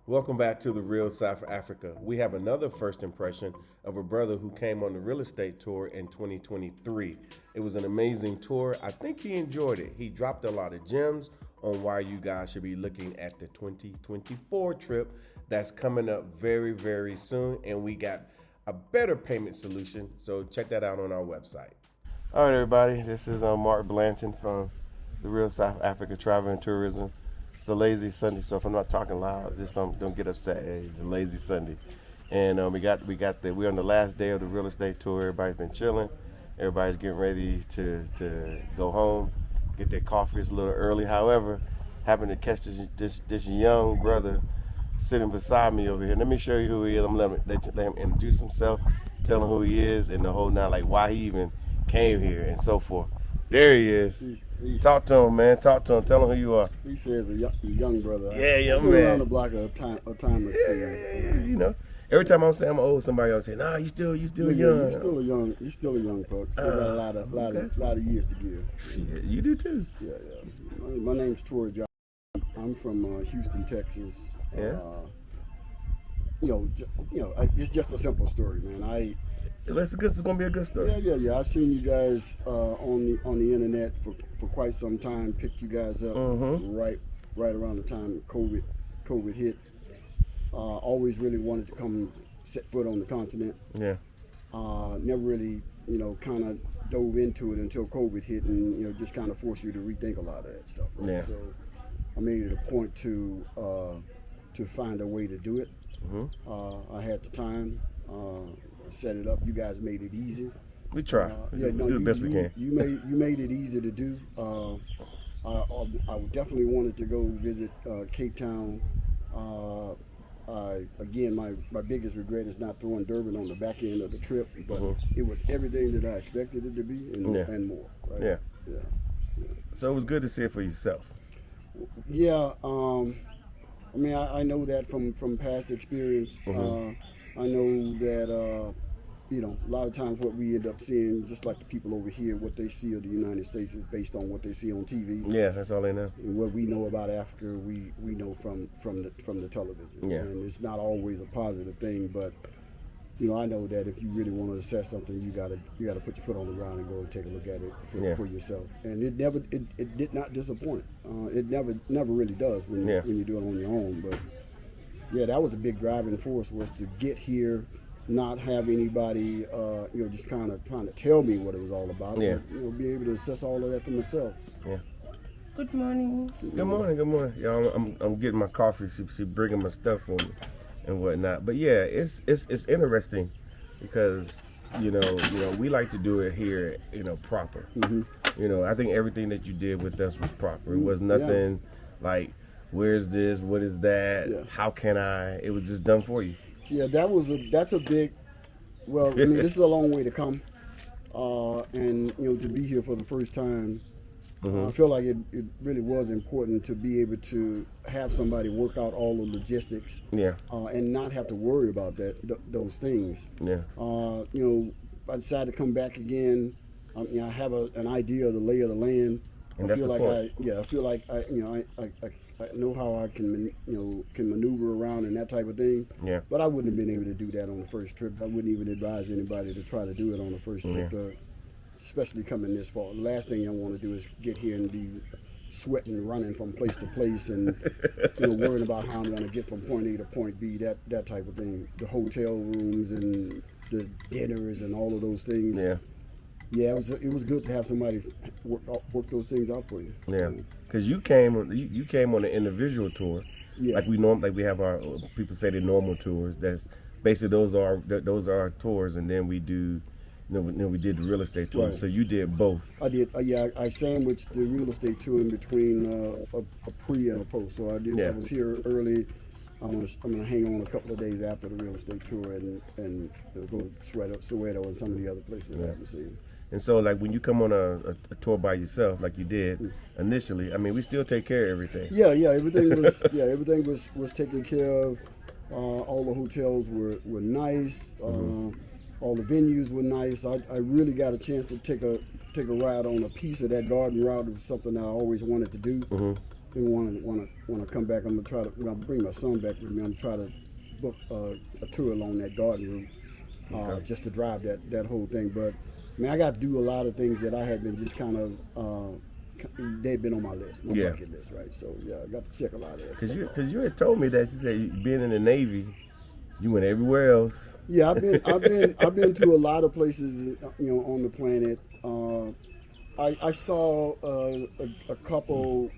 Welcome back to the Real South Africa. We have another first impression of a brother who came on the real estate tour in 2023. It was an amazing tour. I think he enjoyed it. He dropped a lot of gems on why you guys should be looking at the 2024 trip that's coming up very, very soon. And we got a better payment solution. So check that out on our website. All right, everybody. This is Mark Blanton from the Real South Africa Travel and Tourism. It's a lazy Sunday, so if I'm not talking loud, just don't get upset. It's a lazy Sunday, and we're on the last day of the real estate tour. Everybody's been chilling. Everybody's getting ready to go home, get their coffee. It's a little early. However, happened to catch this young brother sitting beside me over here. Let me show you who he is. I'm gonna let him introduce himself, tell him who he is, and the whole nine, like why he even came here and so forth. There he is. Talk to him, man. Talk to him. Tell him who you are. He says a young brother. Yeah, young I've been man. around the block a time or two. Yeah, you know. Every time I'm saying I'm old, somebody else say, "Nah, you still young." You're still a young pup. Still got a lot of years to give. Yeah, you do too. Yeah. My name's Troy John. I'm from Houston, Texas. Yeah. It's just a simple story, man. It's gonna be a good story. Yeah. I've seen you guys on the internet for quite some time. Picked you guys up right around the time COVID hit. Always really wanted to come set foot on the continent. Yeah. Never really, kind of dove into it until COVID hit, and just kind of forced you to rethink a lot of that stuff. Right? Yeah. So I made it a point to find a way to do it. I had the time. Set it up. You guys made it easy. We try. We do the best we can. You made it easy to do. I definitely wanted to go visit Cape Town. Again, my biggest regret is not throwing Durban on the back end of the trip, but it was everything that I expected it to be and more. Right? Yeah. So it was good to see it for yourself. Yeah. I know that from past experience. I know that, a lot of times what we end up seeing, just like the people over here, what they see of the United States is based on what they see on TV. Yeah, that's all they know. And what we know about Africa, we know from the television. Yeah. And it's not always a positive thing, but I know that if you really want to assess something, you gotta put your foot on the ground and go and take a look at it for yourself. And it did not disappoint. It never really does when you do it on your own. But yeah, that was a big driving force, was to get here, not have anybody, just kind of trying to tell me what it was all about. Yeah. But, be able to assess all of that for myself. Yeah. Good morning. Good morning. Yeah, I'm getting my coffee. She bringing my stuff for me and whatnot. But yeah, it's interesting because we like to do it here, proper. I think everything that you did with us was proper. It was nothing like, where's this? What is that? Yeah. How can I? It was just done for you. Yeah, that's a big. Well, this is a long way to come, and to be here for the first time, I feel like it really was important to be able to have somebody work out all the logistics. Yeah. And not have to worry about those things. Yeah. I decided to come back again. I have an idea of the lay of the land. And that's the point. I feel like I know how I can maneuver around and that type of thing. Yeah. But I wouldn't have been able to do that on the first trip. I wouldn't even advise anybody to try to do it on the first trip, especially coming this far. The last thing I want to do is get here and be sweating, running from place to place, and worrying about how I'm going to get from point A to point B. That type of thing. The hotel rooms and the dinners and all of those things. Yeah. Yeah, it was good to have somebody work those things out for you. Yeah, because you came on an individual tour, like we have our people say the normal tours. That's basically those are our tours, and then we do, we did the real estate tour. Right. So you did both. I did. I sandwiched the real estate tour in between a pre and a post. So I did. Yeah. I was here early. I'm gonna hang on a couple of days after the real estate tour and go to Soweto and some of the other places I haven't seen. And so, like, when you come on a tour by yourself, like you did initially, I mean, we still take care of everything. Yeah, everything was taken care of. All the hotels were nice. All the venues were nice. I really got a chance to take a ride on a piece of that garden route. It was something I always wanted to do. and want to come back. I'm gonna try to. When I bring my son back with me, I'm gonna try to book a tour along that garden route, just to drive that whole thing. But man, I got to do a lot of things that I had been just kind of. They've been on my list, my bucket list, right? So yeah, I got to check a lot of that. Because you had told me that you said being in the Navy, you went everywhere else. Yeah, I've been to a lot of places, on the planet. I saw a couple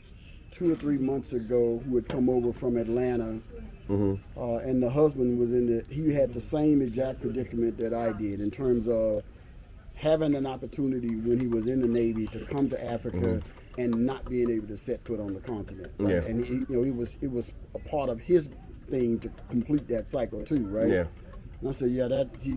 2 or 3 months ago who had come over from Atlanta, and the husband was he had the same exact predicament that I did in terms of having an opportunity when he was in the Navy to come to Africa and not being able to set foot on the continent. Right? Yeah. And it was a part of his thing to complete that cycle too, right? Yeah. And I said, yeah,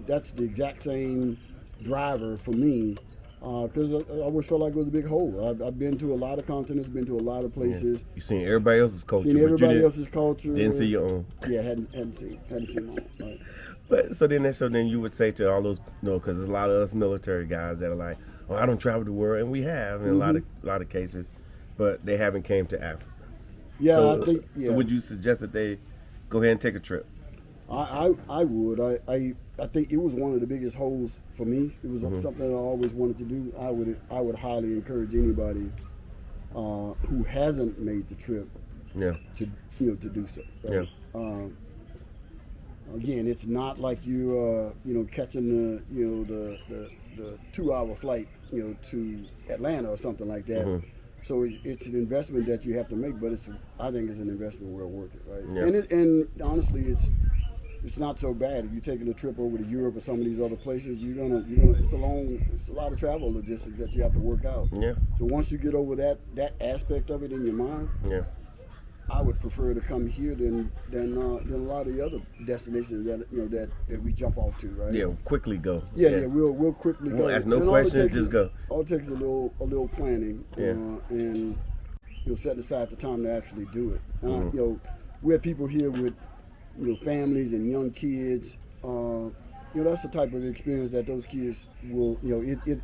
that's the exact same driver for me, because I always felt like it was a big hole. I've been to a lot of continents, been to a lot of places. You seen everybody else's culture. Seen everybody else's culture. Didn't see your own. Yeah, hadn't seen my own. Right. But so then you would say to all those, because there's a lot of us military guys that are like, oh, I don't travel the world, and we have in a lot of cases, but they haven't came to Africa. Yeah, so, I think. Yeah. So would you suggest that they go ahead and take a trip? I would. I think it was one of the biggest holes for me. It was something that I always wanted to do. I would highly encourage anybody who hasn't made the trip to do so. Right? Yeah. Again, it's not like you catching the 2-hour flight to Atlanta or something like that. So it's an investment that you have to make, but I think it's an investment well worth it, right? Yeah. And honestly, it's not so bad. If you're taking a trip over to Europe or some of these other places, it's a lot of travel logistics that you have to work out. Yeah. So once you get over that aspect of it in your mind, I would prefer to come here than a lot of the other destinations that we jump off to, right? Yeah, quickly go. Yeah, we'll quickly go. Ask no questions, just go. All it takes is a little planning, Yeah. And setting aside the time to actually do it. And we have people here with families and young kids. That's the type of experience that those kids will,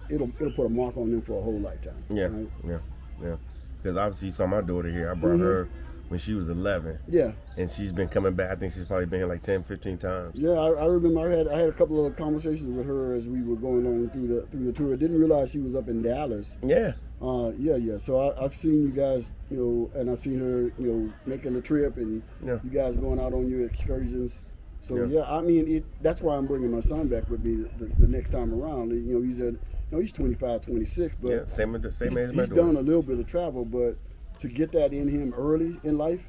it'll put a mark on them for a whole lifetime. Yeah, right? yeah. Because obviously you saw my daughter here. I brought her when she was 11. Yeah. And she's been coming back. I think she's probably been here like 10, 15 times. Yeah, I remember I had a couple of conversations with her as we were going on through the tour. I didn't realize she was up in Dallas. Yeah. Yeah. So I've seen you guys, and I've seen her, making the trip, and you guys going out on your excursions. So I mean, that's why I'm bringing my son back with me the next time around. He's 25, 26, but same age as my daughter. He's done a little bit of travel, but to get that in him early in life,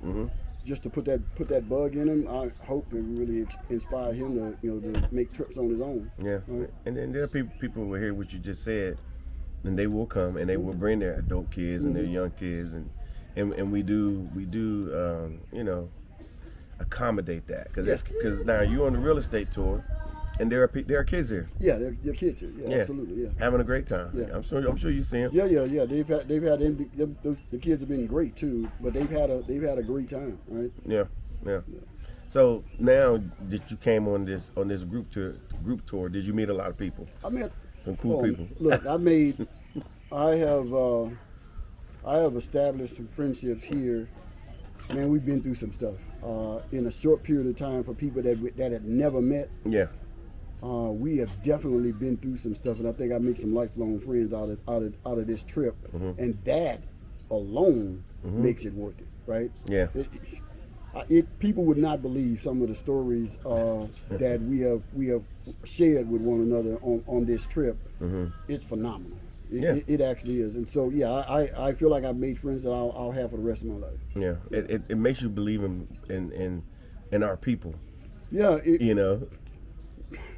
just to put that bug in him, I hope it really inspire him to make trips on his own. Yeah, right? And then there are people who will hear what you just said, and they will come and they will bring their adult kids and their young kids, and we do accommodate that because now you're on the real estate tour. And there are kids here. Yeah, they're kids here. Yeah, absolutely. Yeah, having a great time. Yeah, I'm sure you see them. Yeah. They've had the kids have been great too, but they've had a great time, right? Yeah. So now that you came on this group tour, did you meet a lot of people? I met some cool people. Look, I have established some friendships here. Man, we've been through some stuff in a short period of time for people that had never met. Yeah. We have definitely been through some stuff, and I think I made some lifelong friends out of this trip, and that alone makes it worth it, right? Yeah. People would not believe some of the stories that we have shared with one another on this trip. It's phenomenal. It actually is, and so I feel like I've made friends that I'll have for the rest of my life. Yeah, it makes you believe in our people. Yeah,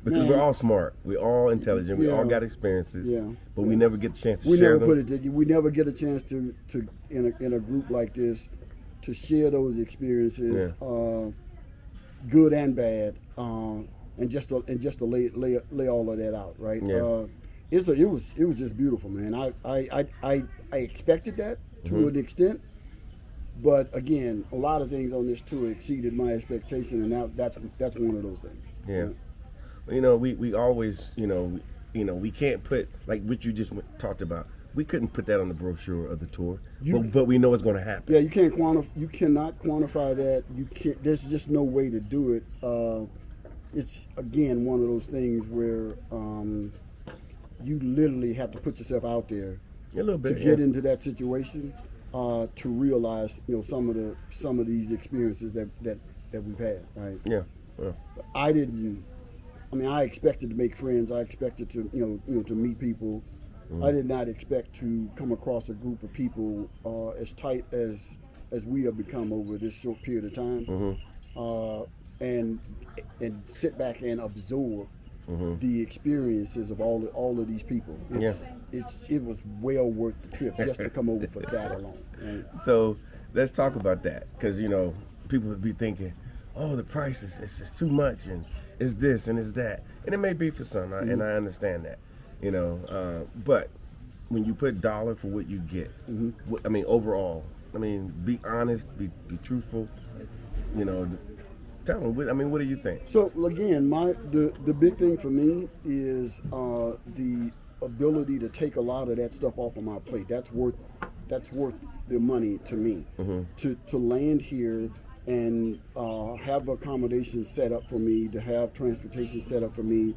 because we're all smart, we're all intelligent, we all got experiences. But we never get the chance to share them. We never get a chance to in a group like this to share those experiences, good and bad, and just to lay all of that out, right? Yeah. It was just beautiful, man. I expected that to an extent, but again, a lot of things on this tour exceeded my expectation, and now that's one of those things. Yeah. We always, we can't put, like what you just talked about, we couldn't put that on the brochure of the tour, You- but we know it's going to happen. Yeah, you can't you cannot quantify that. You can't. There's just no way to do it. It's again one of those things where you literally have to put yourself out there A little to bit. get into that situation, to realize some of these experiences that we've had. Right. Yeah. Yeah. I didn't. I mean, I expected to make friends. I expected to to meet people. I did not expect to come across a group of people as tight as we have become over this short period of time, and sit back and absorb the experiences of all of these people. It was well worth the trip just to come over for that alone. Right? So let's talk about that, because people would be thinking, oh, the price is it's just too much, and it's this and it's that, and it may be for some, and I understand that, but when you put dollar for what you get, I mean overall, be honest, be truthful, tell them. What do you think? So again, the big thing for me is the ability to take a lot of that stuff off of my plate. That's worth the money to me. To land here and have accommodations set up for me, to have transportation set up for me,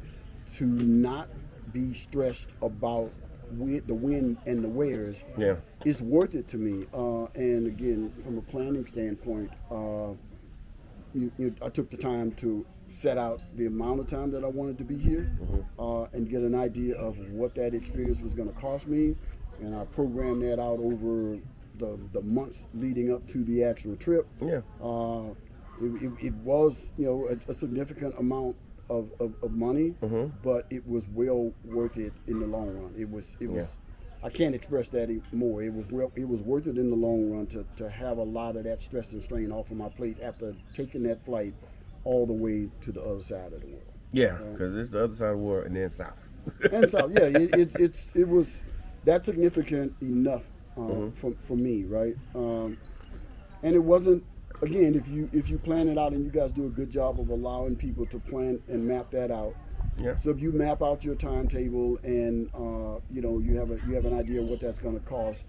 to not be stressed about the when and the wheres. Yeah. It's worth it to me. And again, from a planning standpoint, I took the time to set out the amount of time that I wanted to be here, and get an idea of what that experience was going to cost me, and I programmed that out over the months leading up to the actual trip. Yeah. It was a significant amount of money, but it was well worth it in the long run. It was. I can't express that more. It was worth it in the long run to have a lot of that stress and strain off of my plate after taking that flight all the way to the other side of the world. Yeah, because it's the other side of the world and then south. And so it was that significant enough for me, right? And it wasn't. Again, if you plan it out, and you guys do a good job of allowing people to plan and map that out. Yeah. So if you map out your timetable and you have an idea of what that's going to cost,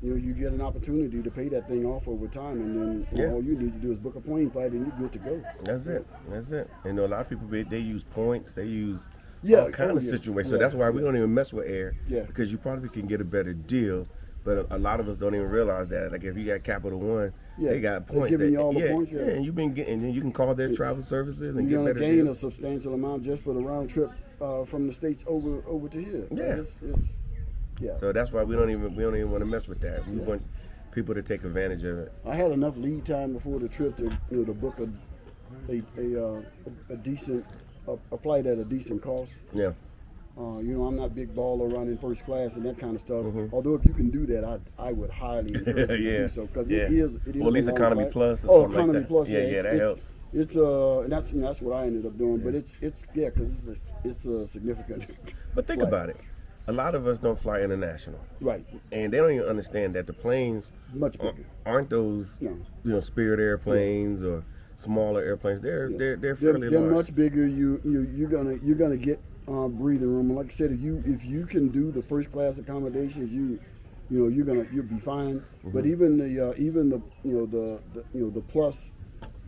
you get an opportunity to pay that thing off over time, and then all you need to do is book a plane flight and you're good to go. That's it. A lot of people, they use points, they use Yeah, all kind of situations. So Yeah. that's why we don't even mess with air, Yeah. because you probably can get a better deal. But a lot of us don't even realize that. Like if you got Capital One, Yeah, they got they're points. giving you all the points, yeah. and you've been getting, and you can call their travel services and You're get going better to gain deals. a substantial amount just for the round trip from the States over to here. Yeah. It's So that's why we don't even want to mess with that. We want people to take advantage of it. I had enough lead time before the trip to to book a decent flight at a decent cost. Yeah. I'm not big baller running first class and that kind of stuff. Although if you can do that, I would highly encourage you to do so, because it is. Well, at least a long economy flight. plus or Oh, something like economy that. plus. Yeah, that helps. It's and that's what I ended up doing. But it's because it's a significant. But think flight. about it. A lot of us don't fly international, Right. and they don't even understand that the planes Much bigger. aren't those No. Spirit airplanes or smaller airplanes. They're fairly They're large. much bigger. You're gonna get breathing room. Like I said, if you can do the first class accommodations, you'll be fine. But even the plus,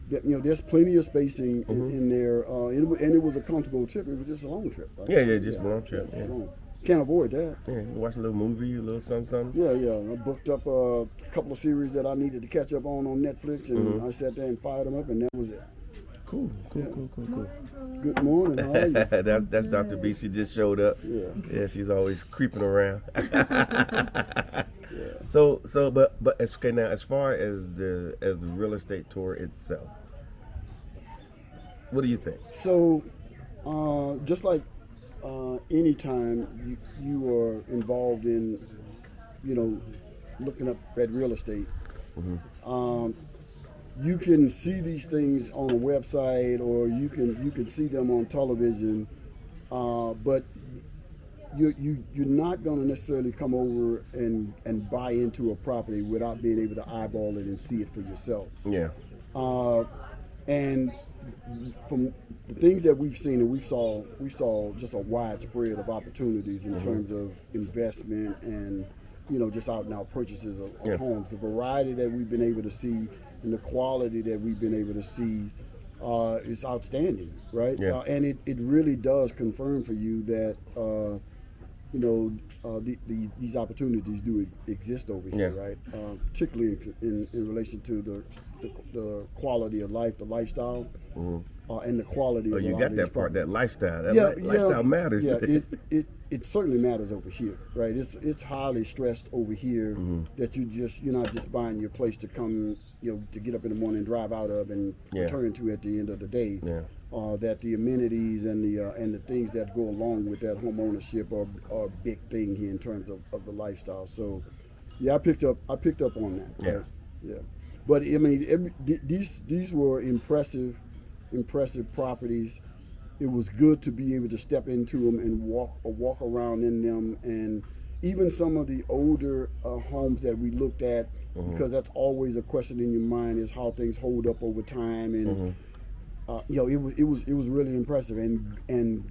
there's plenty of spacing in there. And it was a comfortable trip. It was just a long trip. Right? Yeah, just a long trip. Just long. Can't avoid that. Yeah, you watch a little movie, a little something. Yeah. I booked up a couple of series that I needed to catch up on Netflix, and I sat there and fired them up, and that was it. Cool. Good morning. How are you? That's Dr. B. She just showed up. Yeah. She's always creeping around. So, but it's okay now. As far as the real estate tour itself, what do you think? So, just like anytime you are involved in, looking up at real estate, you can see these things on a website, or you can see them on television, but you're not going to necessarily come over and buy into a property without being able to eyeball it and see it for yourself. Yeah. And from the things that we've seen, and we saw just a widespread of opportunities in terms of investment and just out and out purchases of homes. The variety that we've been able to see and the quality that we've been able to see is outstanding, right? Yeah. And it really does confirm for you that these opportunities do exist over here, right? Particularly in relation to the quality of life, the lifestyle, and the quality of you got that part, that lifestyle. That lifestyle matters. Yeah, it certainly matters over here, right? It's highly stressed over here that you're not just buying your place to come, to get up in the morning and drive out of and return to at the end of the day. Yeah. That the amenities and the things that go along with that home ownership are a big thing here in terms of the lifestyle. So, I picked up on that. Yeah. Right? Yeah. But I mean, these were impressive properties. It was good to be able to step into them and walk around in them, and even some of the older homes that we looked at, because that's always a question in your mind is how things hold up over time, and it was really impressive and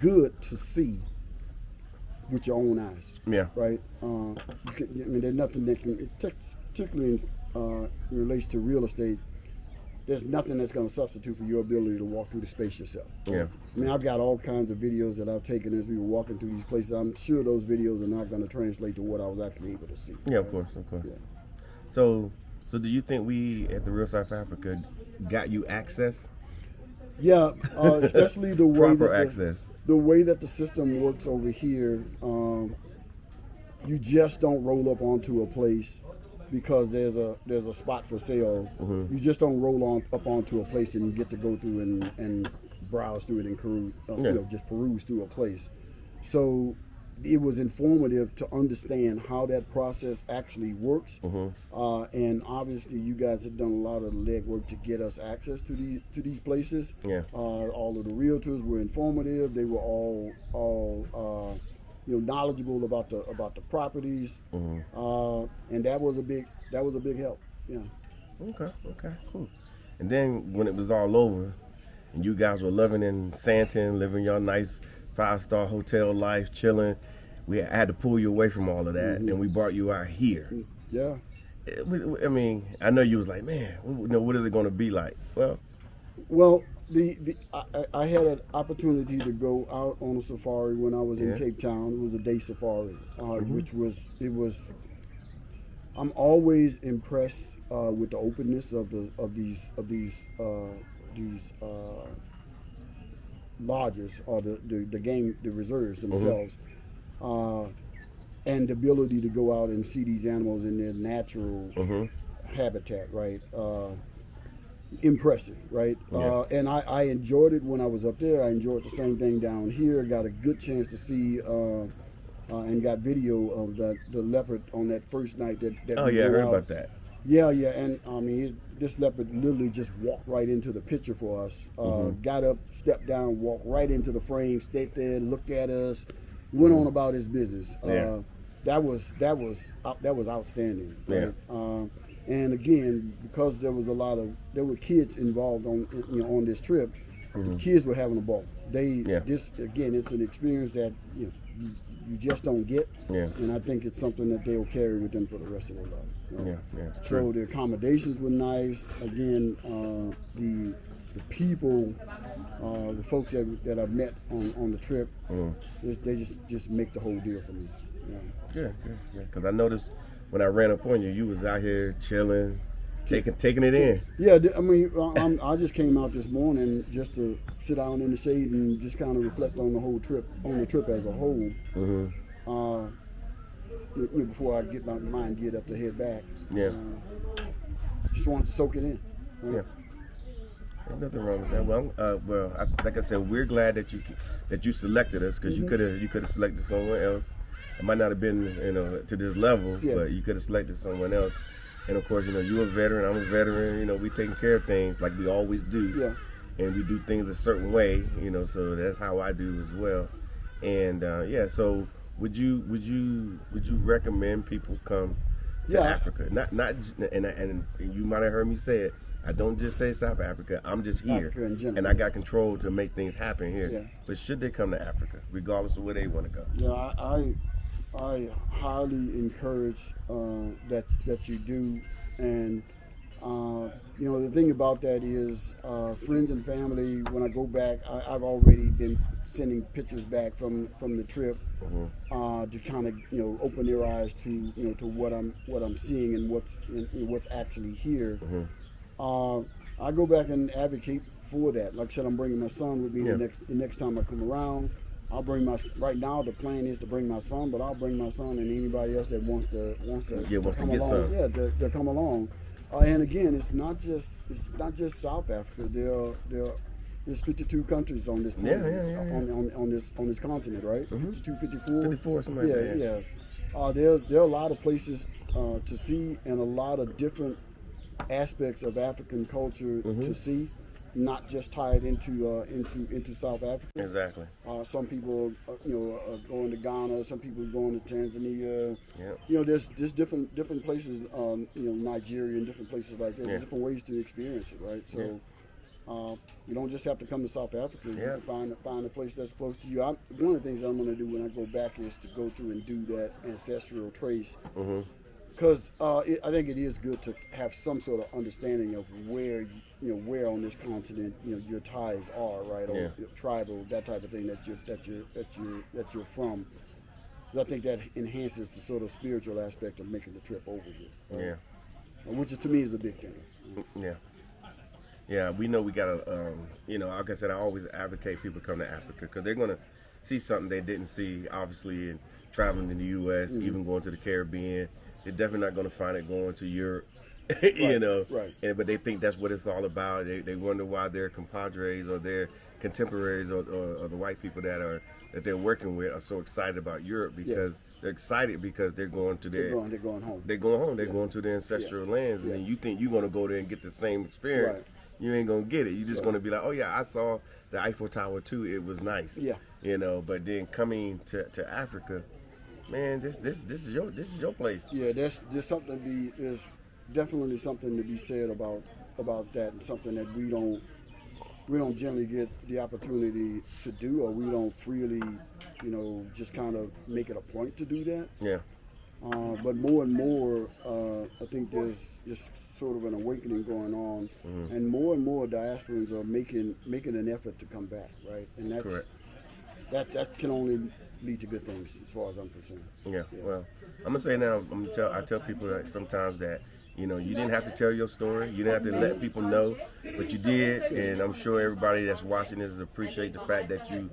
good to see with your own eyes. Yeah. Right. There's nothing that can, particularly in relation to real estate. There's nothing that's going to substitute for your ability to walk through the space yourself. Yeah. I mean, I've got all kinds of videos that I've taken as we were walking through these places. I'm sure those videos are not going to translate to what I was actually able to see. Yeah, right? of course. Yeah. So do you think we at the Real South Africa got you access? Yeah, especially the way proper access. The way that the system works over here, you just don't roll up onto a place because there's a spot for sale. You just don't roll up onto a place and you get to go through and browse through it and just peruse through a place. So it was informative to understand how that process actually works. And obviously you guys have done a lot of the legwork to get us access to these places. Yeah. All of the realtors were informative. They were all knowledgeable about the properties, and that was a big help. Yeah. Okay, cool. And then when it was all over, and you guys were living in Santon, living your nice 5-star hotel life, chilling, we had to pull you away from all of that, and we brought you out here. Yeah. I mean, I know you was like, man, what is it going to be like? Well, I had an opportunity to go out on a safari when I was in Cape Town. It was a day safari, I'm always impressed with the openness of these lodges or the reserves themselves, and the ability to go out and see these animals in their natural habitat, right? Impressive, right? Yeah. And I enjoyed it when I was up there. I enjoyed the same thing down here. Got a good chance to see and got video of the leopard on that first night that Oh we yeah, I went heard out. about that. Yeah, and I mean, this leopard literally just walked right into the picture for us. Got up, stepped down, walked right into the frame, stayed there, looked at us, went on about his business. That was outstanding. Right? Yeah. And again, because there were kids involved on this trip, the kids were having a ball. It's an experience that you just don't get. Yeah. And I think it's something that they'll carry with them for the rest of their life. Yeah. So the accommodations were nice. Again, the people, the folks that I've met on the trip, they just make the whole deal for me. Yeah. Good. Because I noticed when I ran up on you, you was out here chilling, taking it in. Yeah, I mean, I just came out this morning just to sit down in the shade and just kind of reflect on the trip as a whole. Before I get my mind get up to head back. Yeah. Just wanted to soak it in. Yeah. Ain't nothing wrong with that. Well, like I said, we're glad that you selected us because you could have selected someone else. It might not have been to this level, but you could have selected someone else. And of course, you're a veteran, I'm a veteran. We taking care of things like we always do. Yeah. And we do things a certain way, so that's how I do as well. And so would you recommend people come to Africa? Not just, and you might have heard me say it. I don't just say South Africa. I'm just here, Africa in general. and I got control to make things happen here. Yeah. But should they come to Africa, regardless of where they want to go? Yeah, I highly encourage that you do, and the thing about that is friends and family. When I go back, I've already been sending pictures back from the trip to kind of open their eyes to to what I'm seeing and what's actually here. I go back and advocate for that. Like I said, I'm bringing my son with me the next time I come around. I'll bring right now the plan is to bring my son, but I'll bring my son and anybody else that wants to come along. Some. Yeah, to come along. And again, it's not just South Africa. There's 52 countries on this planet, on this continent, right? 52, 54? 54, something like that. Yeah. There are a lot of places to see and a lot of different aspects of African culture to see, not just tied into South Africa. Exactly. Some people, are going to Ghana. Some people are going to Tanzania. Yep. There's different places. Nigeria and different places like that. There's different ways to experience it, right? So. You don't just have to come to South Africa. You can find a place that's close to you. One of the things I'm going to do when I go back is to go through and do that ancestral trace, because I think it is good to have some sort of understanding of where where on this continent your ties are, right, or tribal, that type of thing that you're from. I think that enhances the sort of spiritual aspect of making the trip over here. Which to me is a big thing. Yeah. Yeah, we know we gotta, like I said, I always advocate people come to Africa because they're gonna see something they didn't see, obviously, in traveling in the U.S., even going to the Caribbean. They're definitely not gonna find it going to Europe, Right. But they think that's what it's all about. They wonder why their compadres or their contemporaries or the white people that they're working with are so excited about Europe because they're excited because they're going to their they're going home. They're going home. They're going to their ancestral lands, and then you think you're gonna go there and get the same experience. Right. You ain't gonna get it. You're just gonna be like, oh yeah, I saw the Eiffel Tower too. It was nice. Yeah. But then coming to Africa, man, this is your place. Yeah, there's definitely something to be said about that, and something that we don't generally get the opportunity to do, or we don't freely, just kind of make it a point to do that. Yeah. But more and more, I think there's just sort of an awakening going on, and more diasporans are making an effort to come back, right? And that can only lead to good things, as far as I'm concerned. Yeah. Well, I'm gonna say now. I tell people that sometimes that you didn't have to tell your story, you didn't have to let people know, but you did, and I'm sure everybody that's watching this appreciate the fact that you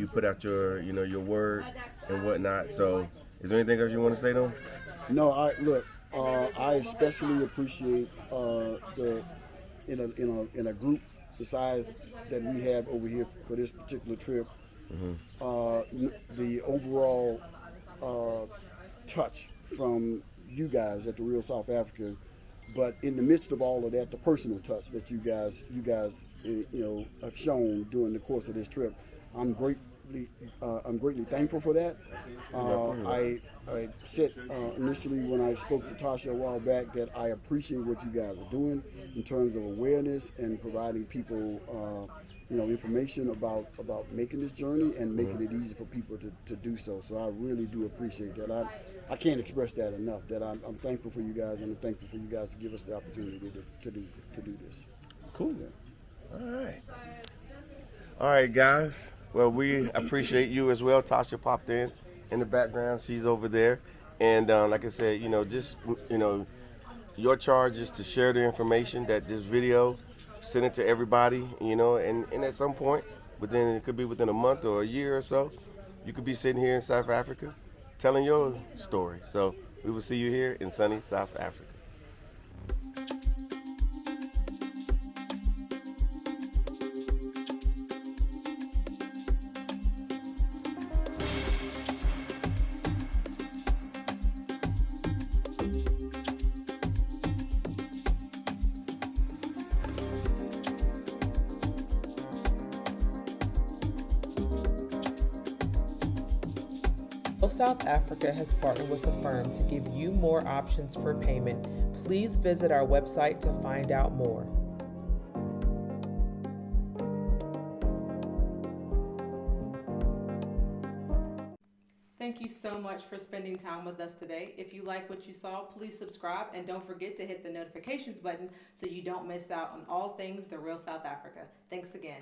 put out your your word and whatnot. So. Is there anything else you want to say to them? No, I especially appreciate in a group the size that we have over here for this particular trip, the overall touch from you guys at the Real South Africa, but in the midst of all of that, the personal touch that you guys have shown during the course of this trip, I'm greatly thankful for that. I said initially when I spoke to Tasha a while back that I appreciate what you guys are doing in terms of awareness and providing people information about making this journey and making it easy for people to do so. So I really do appreciate that. I can't express that enough, that I'm thankful for you guys, and I'm thankful for you guys to give us the opportunity to do this. Cool. Yeah. All right, guys. Well, we appreciate you as well. Tasha popped in the background. She's over there. And like I said, your charge is to share the information that this video, send it to everybody, and at some point, within it could be within a month or a year or so, you could be sitting here in South Africa telling your story. So we will see you here in sunny South Africa. South Africa has partnered with a firm to give you more options for payment. Please visit our website to find out more. thank you so much for spending time with us today. If you like what you saw, please subscribe and don't forget to hit the notifications button so you don't miss out on all things The Real South Africa. Thanks again.